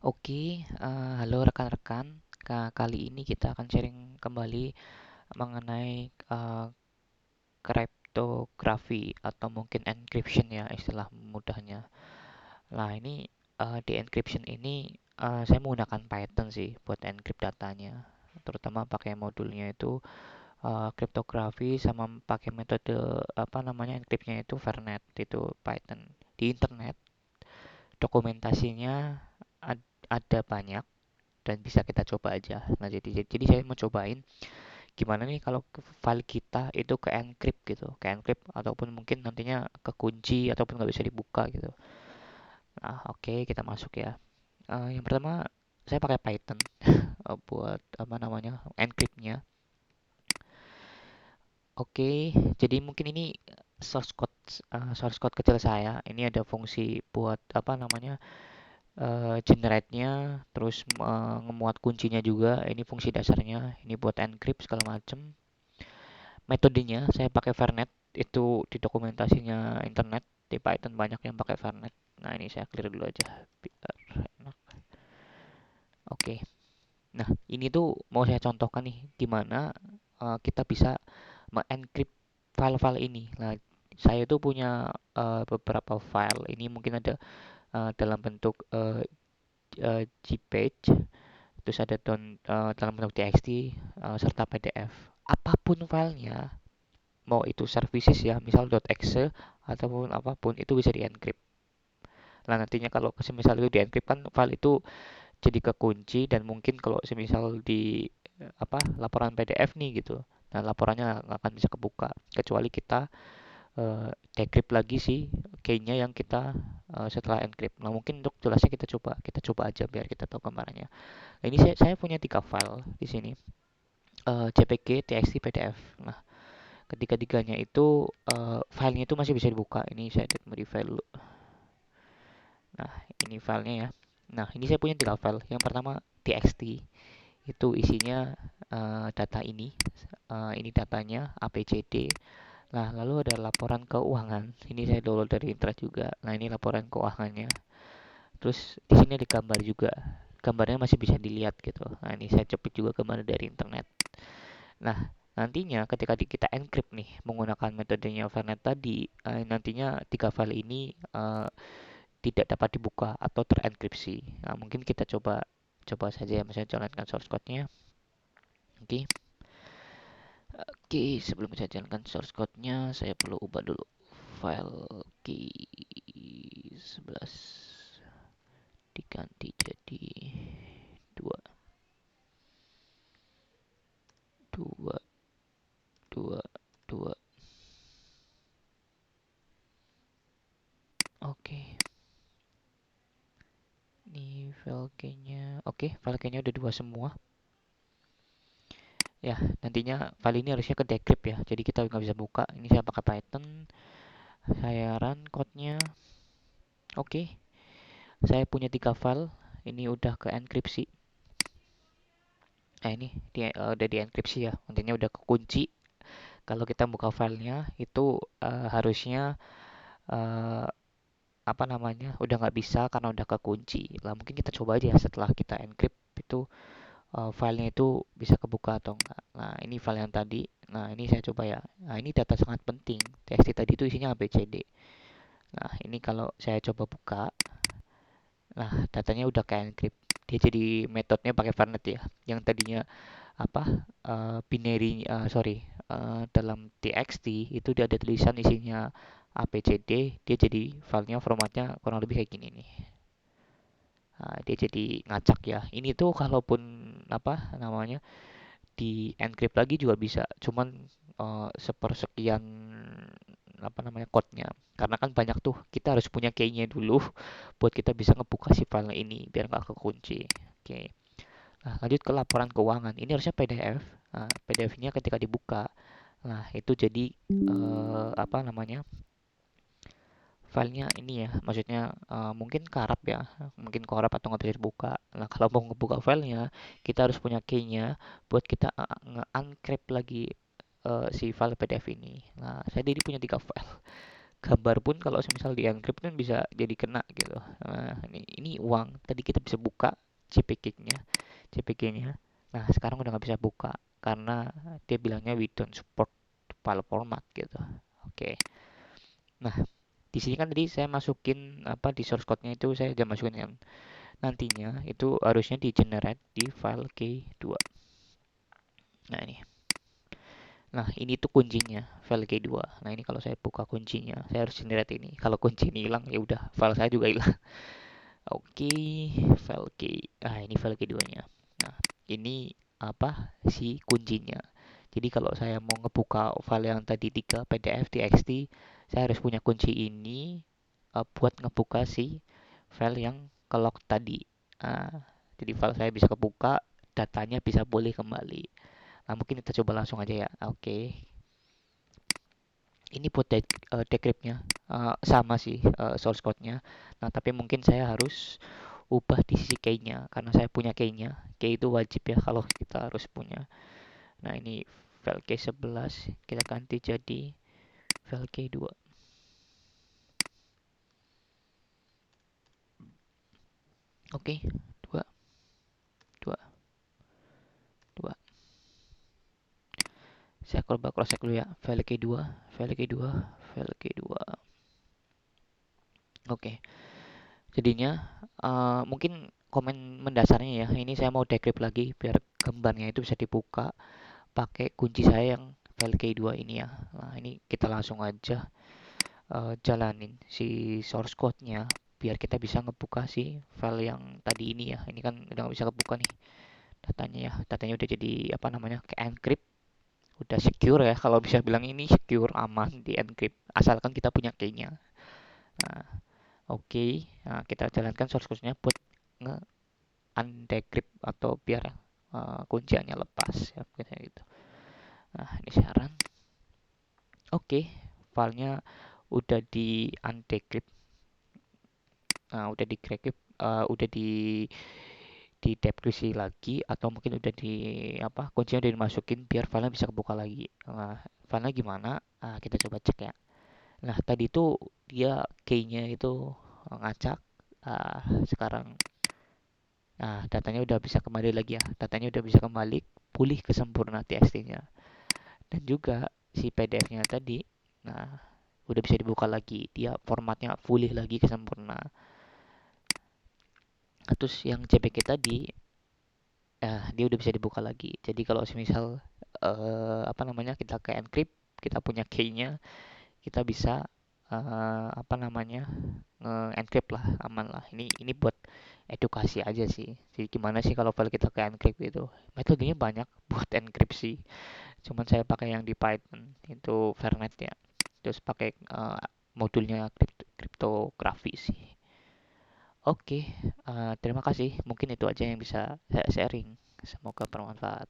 Oke, halo rekan-rekan. Kali ini kita akan sharing kembali mengenai cryptography atau mungkin encryption ya istilah mudahnya. Nah, ini di encryption ini saya menggunakan Python sih buat encrypt datanya. Terutama pakai modulnya itu cryptography sama pakai metode apa namanya encryptnya itu Vernet itu Python. Di internet dokumentasinya ada banyak dan bisa kita coba aja. Nah, jadi saya mau cobain gimana nih kalau file kita itu ke encrypt gitu, ke encrypt ataupun mungkin nantinya kekunci ataupun nggak bisa dibuka gitu. Nah, oke, kita masuk ya. Yang pertama saya pakai Python buat apa namanya encryptnya. Oke, jadi mungkin ini source code kecil saya. Ini ada fungsi buat apa namanya generate-nya, terus ngemuat kuncinya juga. Ini fungsi dasarnya. Ini buat encrypt segala macem. Metodenya saya pakai Vernet. Itu di dokumentasinya internet di Python banyak yang pakai Vernet. Nah ini saya clear dulu aja biar enak. Oke. Nah ini tuh mau saya contohkan nih gimana kita bisa mengencrypt file-file ini. Nah saya itu punya beberapa file. Ini mungkin ada dalam bentuk JPEG, terus ada dalam bentuk TXT serta PDF. Apapun filenya, mau itu services ya, misal .exe ataupun apapun itu bisa di-encrypt. Nah, nantinya kalau semisal itu di-encrypt kan file itu jadi kekunci dan mungkin kalau semisal di apa laporan PDF nih gitu. Nah, laporannya nggak akan bisa kebuka kecuali kita decrypt lagi sih key-nya yang kita setelah encrypt. Nah, mungkin untuk jelasnya kita coba aja biar kita tahu gambarannya. Nah, ini saya punya 3 file di sini. JPG, TXT, PDF. Nah, ketiga-tiganya itu filenya itu masih bisa dibuka. Ini saya modify dulu. Nah, ini filenya ya. Nah, ini saya punya 3 file. Yang pertama txt itu isinya data ini. Ini datanya ABCD. Nah, lalu ada laporan keuangan. Ini saya download dari internet juga. Nah, ini laporan keuangannya. Terus di sini ada gambar juga. Gambarnya masih bisa dilihat gitu. Nah, ini saya cepet juga gambar dari internet. Nah, nantinya ketika kita encrypt nih menggunakan metodenya Vernet tadi, nantinya 3 file ini tidak dapat dibuka atau terenkripsi. Nah, mungkin kita coba coba saja ya, misalnya jalankan source code-nya. Oke. Oke, sebelum saya jalankan source code-nya, saya perlu ubah dulu file key 11 diganti jadi 2 2 2 2. Oke. Ini file key-nya. Oke, file key-nya udah 2 semua. Ya, nantinya file ini harusnya ke decrypt ya. Jadi kita nggak bisa buka. Ini saya pakai Python. Saya run code-nya. Oke, saya punya 3 file. Ini udah ke enkripsi. Nah ini udah di enkripsi ya. Nantinya udah kekunci. Kalau kita buka filenya itu harusnya eh, apa namanya udah nggak bisa karena udah kekunci. Lah mungkin kita coba aja setelah kita encrypt itu filenya itu bisa kebuka atau enggak. Nah, ini file yang tadi. Nah, ini saya coba ya. Nah, ini data sangat penting. TXT tadi itu isinya ABCD. Nah, ini kalau saya coba buka, nah datanya udah ke encrypt. Dia jadi metodenya pakai Vernet ya. Yang tadinya apa binary sorry dalam TXT itu dia ada tulisan isinya ABCD, dia jadi filenya formatnya kurang lebih kayak gini nih. Nah, dia jadi ngacak ya. Ini tuh kalaupun apa namanya di encrypt lagi juga bisa cuman sepersekian apa namanya code-nya karena kan banyak tuh kita harus punya key-nya dulu buat kita bisa ngebuka si file ini biar nggak kekunci. Oke, nah lanjut ke laporan keuangan. Ini harusnya PDF. Nah, PDF-nya ketika dibuka nah itu jadi apa namanya filenya ini ya maksudnya mungkin karab ya mungkin korap atau nggak bisa dibuka. Nah kalau mau ngebuka filenya kita harus punya key-nya buat kita nge-uncrypt lagi si file PDF ini. Nah saya jadi punya 3 file gambar pun kalau semisal di encrypt kan bisa jadi kena gitu. Nah, ini uang tadi kita bisa buka JPG-nya, JPG-nya. Nah, sekarang udah nggak bisa buka karena dia bilangnya we don't support file format gitu. Oke. Nah, di sini kan tadi saya masukin apa di source code-nya itu saya udah masukin yang nantinya itu harusnya di generate di file K2. Nah, ini. Nah, ini tuh kuncinya, file K2. Nah, ini kalau saya buka kuncinya, saya harus generate ini. Kalau kunci ini hilang, ya udah, file saya juga hilang. Oke, file K. Ah, ini file K2-nya. Nah, ini apa si kuncinya. Jadi kalau saya mau ngebuka file yang tadi 3 PDF, TXT, saya harus punya kunci ini buat ngebuka si file yang ke lock tadi. Ah, jadi file saya bisa kebuka, datanya bisa boleh kembali. Nah, mungkin kita coba langsung aja ya. Oke, ini buat decryptnya sama sih source code-nya. Nah, tapi mungkin saya harus ubah di sisi key-nya karena saya punya key-nya. Key itu wajib ya kalau kita harus punya. Nah, ini file key 11 kita ganti jadi file key 2. Oke, 2 2 2. Saya coba cross check dulu ya. File key 2, file key 2, file key 2. Oke. Jadinya mungkin komen mendasarnya ya. Ini saya mau decrypt lagi biar gambarnya itu bisa dibuka pakai kunci saya yang file K2 ini ya. Nah, ini kita langsung aja jalanin si source code-nya biar kita bisa ngebuka si file yang tadi ini ya. Ini kan udah nggak bisa kebuka nih datanya ya. Datanya udah jadi apa namanya? Ke encrypt, udah secure ya. Kalau bisa bilang ini secure, aman di encrypt asalkan kita punya key-nya. Nah, oke. Nah, kita jalankan source code-nya buat nge undecrypt atau biar kunciannya lepas ya gitu. Nah, ini saran. Oke, filenya udah di undecrypt. Nah, udah di decrypt, udah di dekripsi lagi atau mungkin udah di apa kuncinya udah dimasukin biar filenya bisa kebuka lagi. Nah, filenya gimana? Nah, kita coba cek ya. Nah, tadi tuh dia key-nya itu ngacak. Sekarang datanya udah bisa kembali lagi ya. Datanya udah bisa kembali pulih ke sempurna TXT-nya. Dan juga si PDF-nya tadi, nah udah bisa dibuka lagi. Dia formatnya pulih lagi ke sempurna. Terus yang JPG tadi, dia udah bisa dibuka lagi. Jadi kalau misal apa namanya kita ke encrypt, kita punya key-nya, kita bisa apa namanya nge-encrypt lah, aman lah. Ini buat edukasi aja sih. Jadi gimana sih kalau file kita ke encrypt itu? Metodenya banyak buat enkripsi. Cuman saya pakai yang di Python itu Vernet ya. Terus pakai modulnya kriptografi sih. Oke, terima kasih. Mungkin itu aja yang bisa saya sharing. Semoga bermanfaat.